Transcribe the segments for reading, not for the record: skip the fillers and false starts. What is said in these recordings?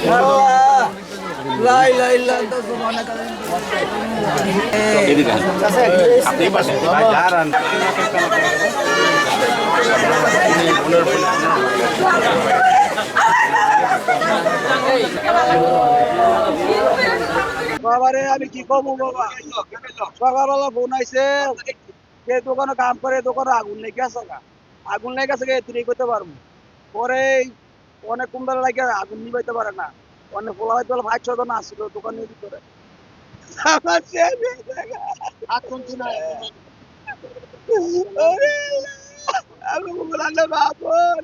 আল্লাহ লা ইলাহা ইল্লা আনতা সুবহানাকা আপনি পাশে ভাই দাঁড়ান। বাবারে আমি কি কমু বাবা, সকালবেলা ফোন আইছে যে দোকানে কাম করে দোকানে আগুন লেগে আছে গা, আগুন লেগে আছে তুই করতে পারবো। পরে অনেক কুমড়া লাগে আগুন নিবাইতে পারে না, অনেক পোলা হয়তো 5-6 জন আসছিল দোকানের ভিতরে। আমার শেষ হয়ে গেছে। ওরে আল্লাহ, আমি বললাম বাপন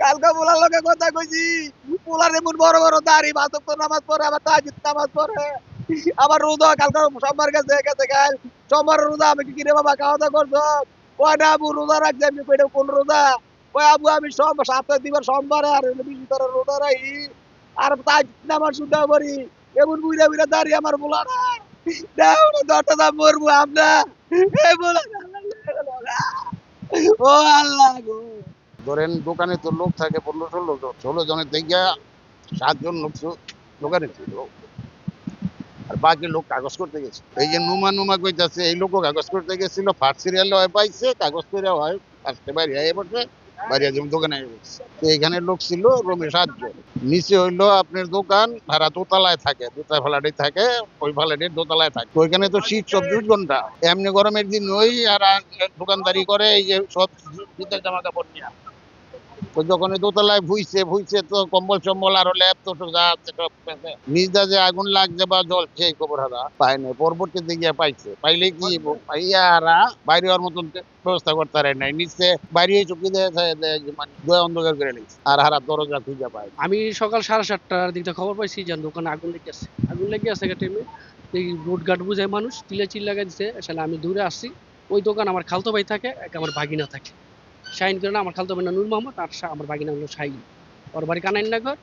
কালকে পোলার লগে কথা কইছি, পোলার এমন বড় বড় দাড়ি, মাসক তো নামাজ পড়ে, আবার তাহাজ্জুদ নামাজ পড়ে, আবার রোজা কালকে সোমবার গেছে গেছে কাল সোমবার রোজা। আমি কি কিরে বাবা খাওয়া দাওয়া করছো? কয় না আবু রোজা রাখছি। আমি কইটা কোন রোজা? কয় আবু আমি সব সপ্তাহে দিবার সোমবারে আর ভিতরে রোজা রাখি, আর তাহাজ্জুদ নামাজ শুদ্ধ করি। এমন বুইরা বুইরা দাড়ি আমার পোলা না, দাও না দরটা দাম মরবো আমরা এই পোলা। ও আল্লাহ গো, ধরেন দোকানে তো লোক থাকে 15-16 জন, 16 জনের থেকে 7 জন লোক দোকানে ছিল, আর বাকি লোক কাগজ করতে গেছে। এই যে নুমা নুমা কইতাছে এই লোকও কাগজ করতে গেছিল, ফার্স্ট সিরিয়ালে হয় পাইছে কাগজ করে হয় ফার্স্টে বাড়ি আয় পড়ছে, বাড়ি যেমন দোকানে গেছে। তো এখানে লোক ছিল রুমে 7 জন। নিচে হইলো আপনার দোকান ভাড়া দোতলায় থাকে, দুটা ফ্ল্যাটে থাকে, ওই ফ্ল্যাটের দোতলায় থাকে। তো ওইখানে তো শীত 24 ঘন্টা, এমনি গরমের দিন ওই আর দোকানদারি করে এই যে সব শীতের জামা কাপড় নিয়ে। তো যখন ওই দোতলায় ভুইছে তো কম্বল চম্বল আরো ল্যাপ তো যা আছে সব পেছে। নিজদা যে আগুন লাগছে বা জল সেই খবর হারা পায় না, পরবর্তীতে গিয়ে পাইছে। পাইলে কি পাইয়ারা বাইরে হওয়ার মতন ব্যবস্থা করতে পারে নাই, নিচে বাইরে চুক্তি দেয় মানে দয়া অন্ধকার করে নিচ্ছে, আর হারা দরজা খুঁজে পায়। আমি সকাল 7:30টার দিকটা খবর পাইছি যে দোকানে আগুন লেগে আছে একটা টাইমে। এই রোড গার্ড বুঝায় মানুষ চিল্লাগাই দিছে। আসলে আমি দূরে আসছি, ওই দোকান আমার খালতো ভাই থাকে, এক আমার ভাগিনা থাকে। শাহিন করে না, আমার খালতো ভাই না নূর মোহাম্মদ, আর আমার ভাগিনা হলো শাহিন, ওর বাড়ি কানাইনগর।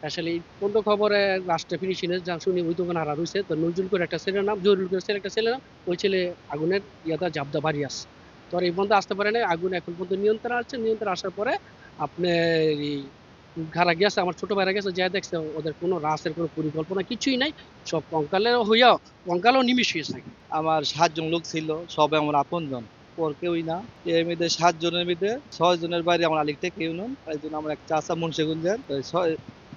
আসলে এই পনেরো খবরে লাস্টে ফিনিশিংয়ে যা শুনি ওই দোকান হারা রয়েছে। তো নজরুল করে একটা ছেলের নাম, জহিরুল করে ছেলে একটা ছেলের নাম, ওই ছেলে আগুনের ইয়াদা জাবদা বাড়ি আসছে। তো আর এই পর্যন্ত আসতে পারে না, আগুন এখন পর্যন্ত নিয়ন্ত্রণ আসছে। নিয়ন্ত্রণ আসার পরে আপনার এই যারা গেছে, আমার ছোট ভাইরা গেছে, যা দেখছে ওদের কোনো রাসের কোনো পরিকল্পনা কিছুই নাই, সব কঙ্কালের হইয়াও কঙ্কালও নিমিশ হয়েছে। আমার 7 জন লোক ছিল, সবাই আমার আপনজন, পর কেউই না। এর মধ্যে 7 জনের মধ্যে 6 জনের বাড়ি আমার আলিক থেকে ইউনিয়ন, একজন আমার এক চাচা মুন্সিগঞ্জের। তো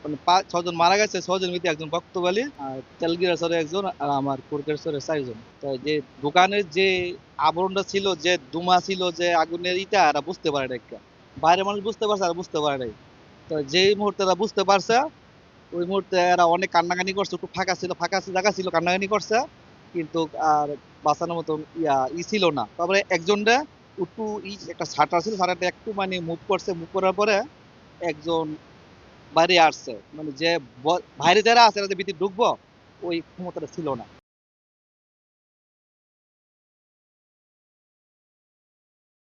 মানে 6 জন মারা গেছে, 6 জনের মধ্যে একজন বক্তবালি, আর তেলগিরা সরে একজন, আর আমার কুরকের সরে 4 জন। তো যে দোকানের যে আবরণটা ছিল, যে ধোঁয়া ছিল, যে আগুনের ইটা, এরা বুঝতে পারে না। বাইরের মানুষ বুঝতে পারছে, আর বুঝতে পারে নাই। তো যেই মুহূর্তে এরা বুঝতে পারছে, ওই মুহূর্তে এরা অনেক কান্নাকানি করছে। একটু ফাঁকা জায়গা ছিল, কান্নাকানি করছে, কিন্তু আর বাঁচানোর মতো ছিল না। তারপরে একজনটা একটু একটা ছাটা ছিল, ছাটাটা একটু মানে মুভ করছে, মুভ করার পরে একজন বাইরে আসছে, মানে যে বাইরে যারা আছে এরা যে ভিতরে ঢুকবো ওই ক্ষমতাটা ছিল না।